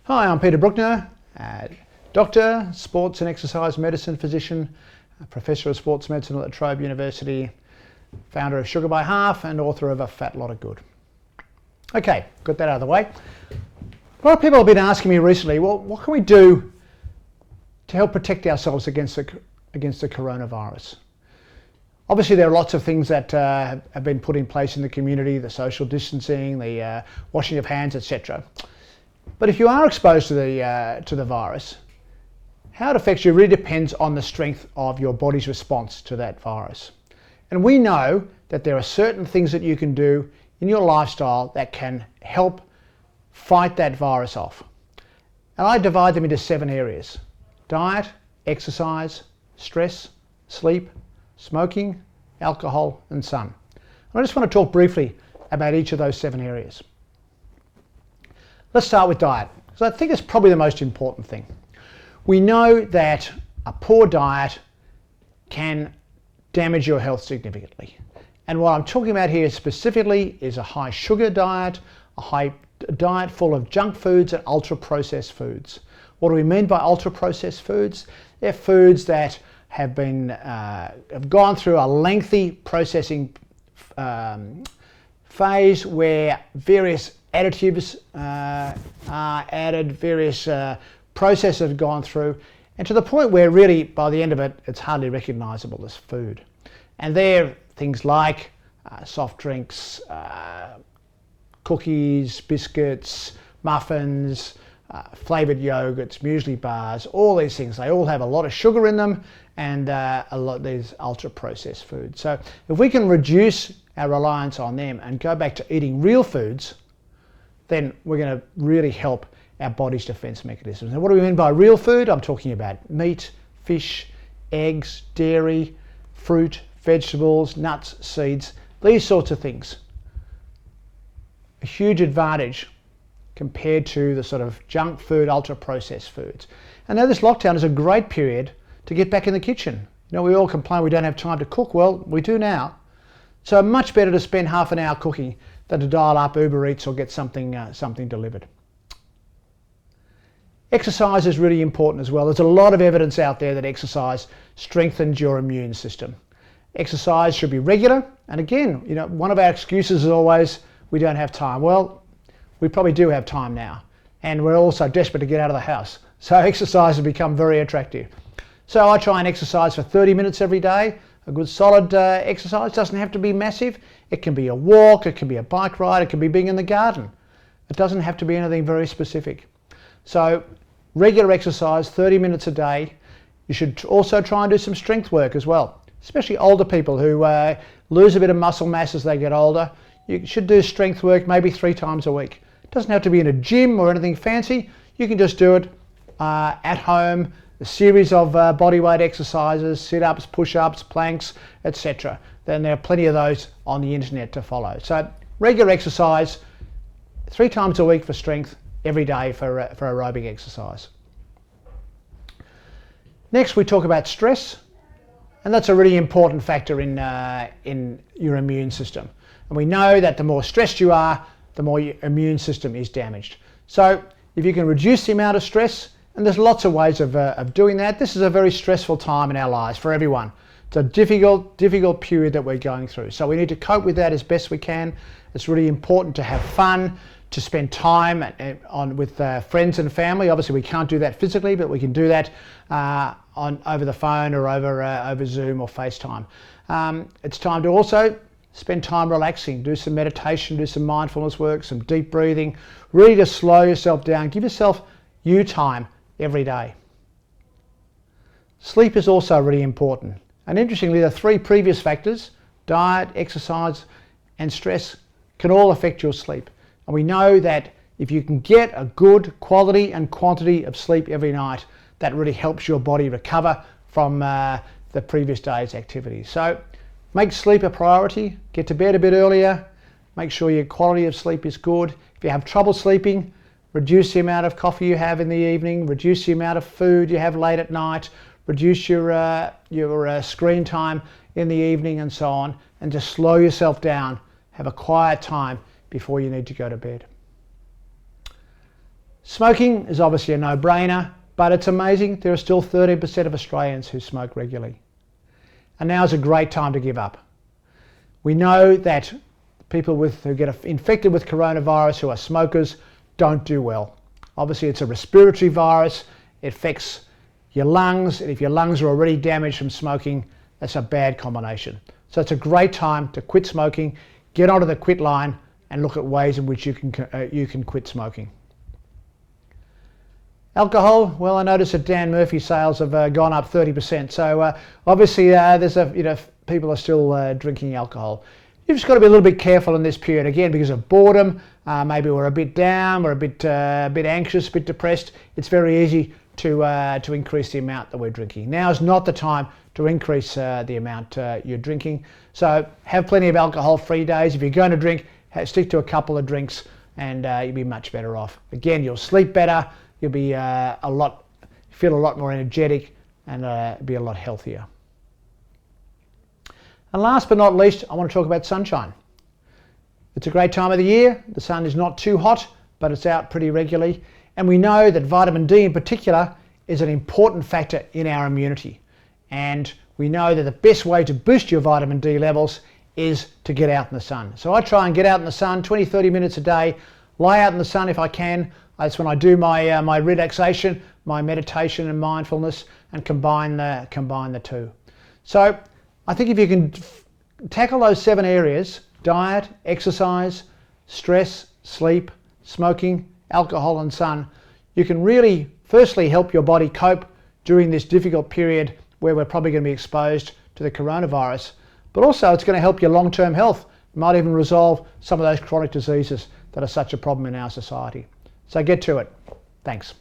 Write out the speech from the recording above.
Hi, I'm Peter Brukner, doctor, sports and exercise medicine physician, professor of sports medicine at La Trobe University, founder of SugarByHalf and author of A Fat Lot of Good. Okay, got that out of the way. A lot of people have been asking me recently, well, what can we do to help protect ourselves against the coronavirus? Obviously, there are lots of things that have been put in place in the community, the social distancing, the washing of hands, etc. But if you are exposed to the virus, how it affects you really depends on the strength of your body's response to that virus. And we know that there are certain things that you can do in your lifestyle that can help fight that virus off. And I divide them into 7 areas: diet, exercise, stress, sleep, smoking, alcohol, and sun. And I just want to talk briefly about each of those 7 areas. Let's start with diet, because I think it's probably the most important thing. We know that a poor diet can damage your health significantly. And what I'm talking about here specifically is a high sugar diet, a diet full of junk foods and ultra-processed foods. What do we mean by ultra-processed foods? They're foods that have gone through a lengthy processing phase where various additives are added, various processes have gone through, and to the point where really by the end of it it's hardly recognizable as food. And they're things like soft drinks, cookies, biscuits, muffins, flavored yogurts, muesli bars, all these things. They all have a lot of sugar in them and a lot of these ultra processed foods. So if we can reduce our reliance on them and go back to eating real foods, then we're going to really help our body's defense mechanisms. And what do we mean by real food? I'm talking about meat, fish, eggs, dairy, fruit, vegetables, nuts, seeds, these sorts of things. A huge advantage compared to the sort of junk food, ultra-processed foods. And now this lockdown is a great period to get back in the kitchen. You know, we all complain we don't have time to cook. Well, we do now. So much better to spend half an hour cooking than to dial up Uber Eats or get something delivered. Exercise is really important as well. There's a lot of evidence out there that exercise strengthens your immune system. Exercise should be regular. And again, you know, one of our excuses is always we don't have time. Well, we probably do have time now. And we're also desperate to get out of the house. So exercise has become very attractive. So I try and exercise for 30 minutes every day. A good solid exercise doesn't have to be massive. It can be a walk, it can be a bike ride, it can be being in the garden. It doesn't have to be anything very specific. So regular exercise, 30 minutes a day. You should also try and do some strength work as well, especially older people who lose a bit of muscle mass as they get older. You should do strength work maybe 3 times a week. It doesn't have to be in a gym or anything fancy. You can just do it at home, a series of bodyweight exercises, sit-ups, push-ups, planks, etc. Then there are plenty of those on the internet to follow. So regular exercise, 3 times a week for strength, every day for aerobic exercise. Next we talk about stress, and that's a really important factor in your immune system. And we know that the more stressed you are, the more your immune system is damaged. So if you can reduce the amount of stress, and there's lots of ways of doing that. This is a very stressful time in our lives for everyone. It's a difficult period that we're going through. So we need to cope with that as best we can. It's really important to have fun, to spend time with friends and family. Obviously we can't do that physically, but we can do that over the phone or over Zoom or FaceTime. It's time to also spend time relaxing, do some meditation, do some mindfulness work, some deep breathing, really to slow yourself down, give yourself you time every day. Sleep is also really important. And interestingly, the 3 previous factors, diet, exercise, and stress, can all affect your sleep. And we know that if you can get a good quality and quantity of sleep every night, that really helps your body recover from the previous day's activities. So make sleep a priority, get to bed a bit earlier, make sure your quality of sleep is good. If you have trouble sleeping, reduce the amount of coffee you have in the evening, reduce the amount of food you have late at night, reduce your screen time in the evening and so on, and just slow yourself down. Have a quiet time before you need to go to bed. Smoking is obviously a no-brainer, but it's amazing there are still 13% of Australians who smoke regularly. And now is a great time to give up. We know that people who get infected with coronavirus who are smokers don't do well. Obviously it's a respiratory virus, it affects your lungs, and if your lungs are already damaged from smoking, that's a bad combination. So it's a great time to quit smoking, get onto the quit line and look at ways in which you can quit smoking. Alcohol, well, I noticed that Dan Murphy's sales have gone up 30%. So obviously people are still drinking alcohol. You've just got to be a little bit careful in this period, again, because of boredom. Maybe we're a bit down, we're a bit anxious, a bit depressed. It's very easy to increase the amount that we're drinking. Now is not the time to increase the amount you're drinking. So have plenty of alcohol-free days. If you're going to drink, stick to a couple of drinks and you'll be much better off. Again, you'll sleep better, you'll be feel a lot more energetic and be a lot healthier. And last but not least, I want to talk about sunshine. It's a great time of the year. The sun is not too hot, but it's out pretty regularly. And we know that vitamin D in particular is an important factor in our immunity. And we know that the best way to boost your vitamin D levels is to get out in the sun. So I try and get out in the sun 20-30 minutes a day, lie out in the sun if I can. That's when I do my relaxation, my meditation and mindfulness, and combine the two. So I think if you can tackle those 7 areas, diet, exercise, stress, sleep, smoking, alcohol and sun, you can really firstly help your body cope during this difficult period where we're probably going to be exposed to the coronavirus, but also it's going to help your long-term health. It might even resolve some of those chronic diseases that are such a problem in our society. So get to it. Thanks.